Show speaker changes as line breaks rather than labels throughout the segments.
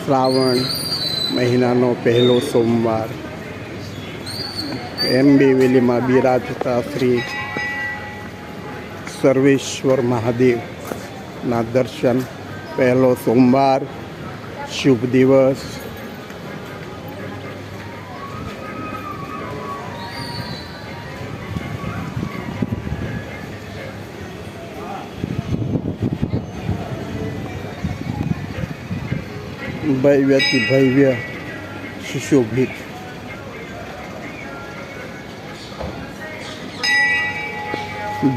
શ્રાવણ મહિનાનો પહેલો સોમવાર એમ્બેવેલીમાં બિરાજતા શ્રી સર્વેશ્વર મહાદેવના દર્શન. પહેલો સોમવાર, શુભ દિવસ. ભવ્યથી ભવ્ય સુશોભિત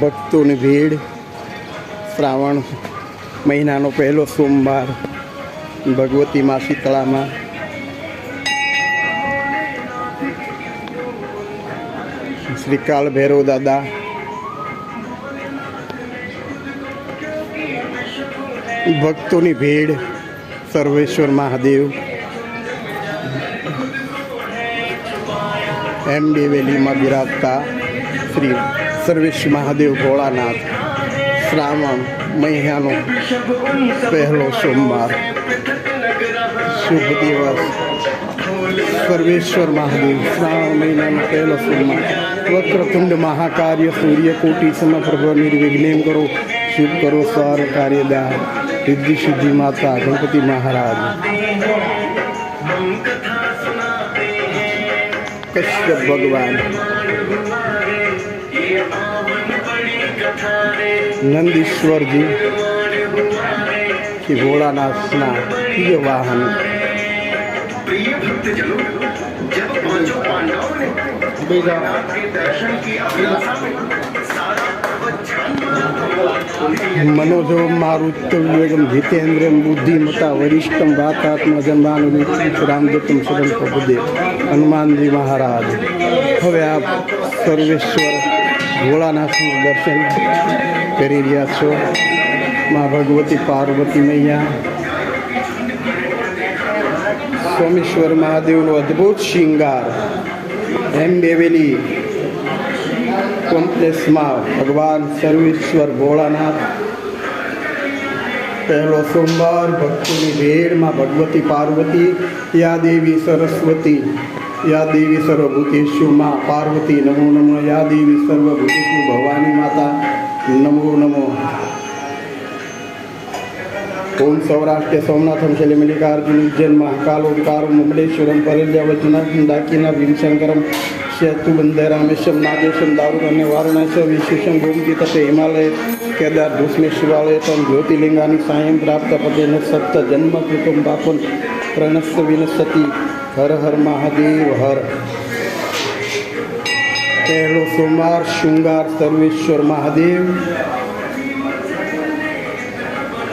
ભક્તોની ભીડ. શ્રાવણ મહિનાનો પહેલો સોમવાર ભગવતી મા શીતળામાં શ્રી કાળ ભૈરવ દાદા, ભક્તોની ભીડ. સર્વેશ્વર મહાદેવ એમ્બેવેલીમાં બિરાજતા શ્રી સર્વેશ્વર મહાદેવ ભોળાનાથ. શ્રાવણ મહિનાનો પહેલો સોમવાર, શુભ દિવસ. સર્વેશ્વર મહાદેવ શ્રાવણ મહિનાનો પહેલો સોમવાર. વક્રતુંડ મહાકાર્ય સૂર્યકોટી સમપ્રભ નિર્વિઘ્નેમ કરો શુભ કરો સર્વ કાર્યદા. સિદ્ધિ સિદ્ધિ માતા ગણપતિ મહારાજ. કશ્યપ ભગવાન, નંદીશ્વરજી શ્રી ભોળાનાથના પ્રિય વાહન. मनोजो मारुत्यवेगम जितेन्द्रम बुद्धिमता वरिष्ठम वातात्म जन्मानुवित रामदत्तम शरण प्रभुदेव हनुमान जी महाराज. હવે આપ સર્વેશ્વર ભોળાનાથનું દર્શન કરી રહ્યા છો. મા ભગવતી પાર્વતી મૈયા, સોમેશ્વર મહાદેવનો અદ્ભુત શિંગાર એમ્બેવેલી કોમ્પ્લેક્સમાં ભગવાન સર્વેશ્વર ભોળાનાથ. પહેલો સોમવાર ભક્તોની ભીડમાં ભગવતી પાર્વતી. યા દેવી સરસ્વતી, યા દેવી સર્વભૂતેષુ માં પાર્વતી નમો નમઃ. યા દેવી સર્વભૂતેષુ ભવાની માતા નમો નમઃ. ઓમ સૌરાષ્ટ્ર સોમનાથમ શૈલે મલ્લિકાર્જુન ઉજ્જૈન મહાકાલો વિકારો મુમલેશ્વરમ પરેલ્યાવચના ડાકીના ભીમશંકરમ સેતુ બંદે રામેશ્વર નાગેશ્વર દારૂ વારાણસી વિશેષમ ગોમતી તટે હિમાલય કેદાર ધૂષ્મે શિવાલય તમ જ્યોતિર્લિંગાની સાયં પ્રાપ્ત પદેન સપ્ત જન્મ કૃતમ પાપન પ્રણસ્ય વિનશતિ. હર હર મહાદેવ હર. પહેલો સોમવાર, શૃંગાર સર્વેશ્વર મહાદેવ.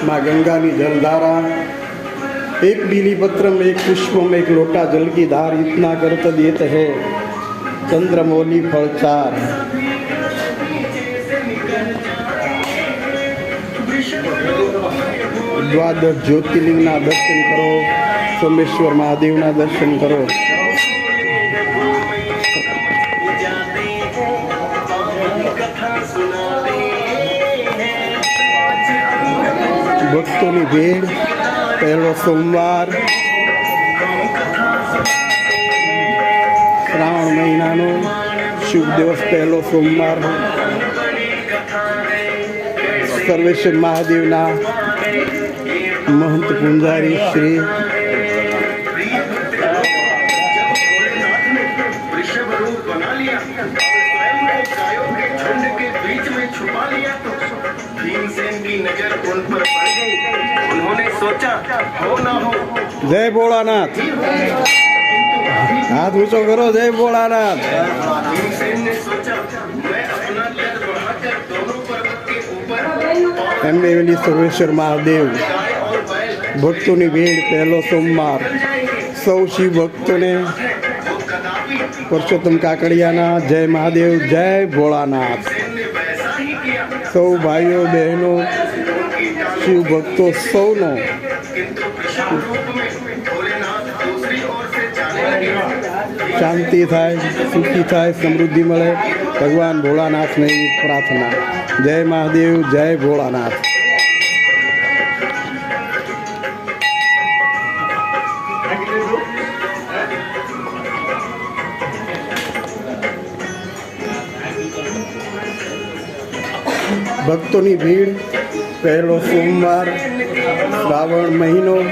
माँ गंगा की जलधारा. एक बीली पत्र में एक पुष्प में एक लोटा जल की धार. इतना करत देत है चंद्रमौली फल चार. द्वादश ज्योतिर्लिंग ना दर्शन करो, सोमेश्वर महादेव ना दर्शन करो. ભક્તોની ભીડ. પહેલો સોમવાર, શ્રાવણ મહિનાનો શુભ દિવસ, પહેલો સોમવાર. સર્વેશ્વર મહાદેવના મહંત પૂંજારી શ્રી जय भोलानाथ. हाथ ऊंचो करो. जय भोलानाथ. एम्बेवेली सर्वेश्वर महादेव. भक्तों की भीड़. पहलो सोमवार. सौ शिव भक्तों ने पुरुषोत्तम काकड़ियाना जय महादेव, जय भोलानाथ. सौ भाइयों बहनों शिव भक्तों सौनो शांति थाय, सुखी थाय, समृद्धि मळे. भगवान भोलानाथ ने प्रार्थना. जय महादेव, जय भोलानाथ. ભક્તોની ભીડ, પહેલો સોમવાર, શ્રાવણ મહિનો,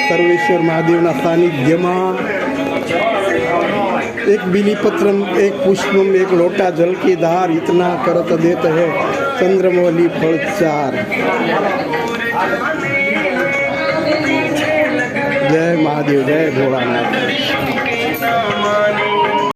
સર્વેશ્વર મહાદેવના સાનિધ્યમાં एक बिलीपत्रम, एक पुष्पम, एक लोटा जल की धार, इतना करत देत है चंद्रमौली फल चार। जय महादेव, जय भोलानाथ।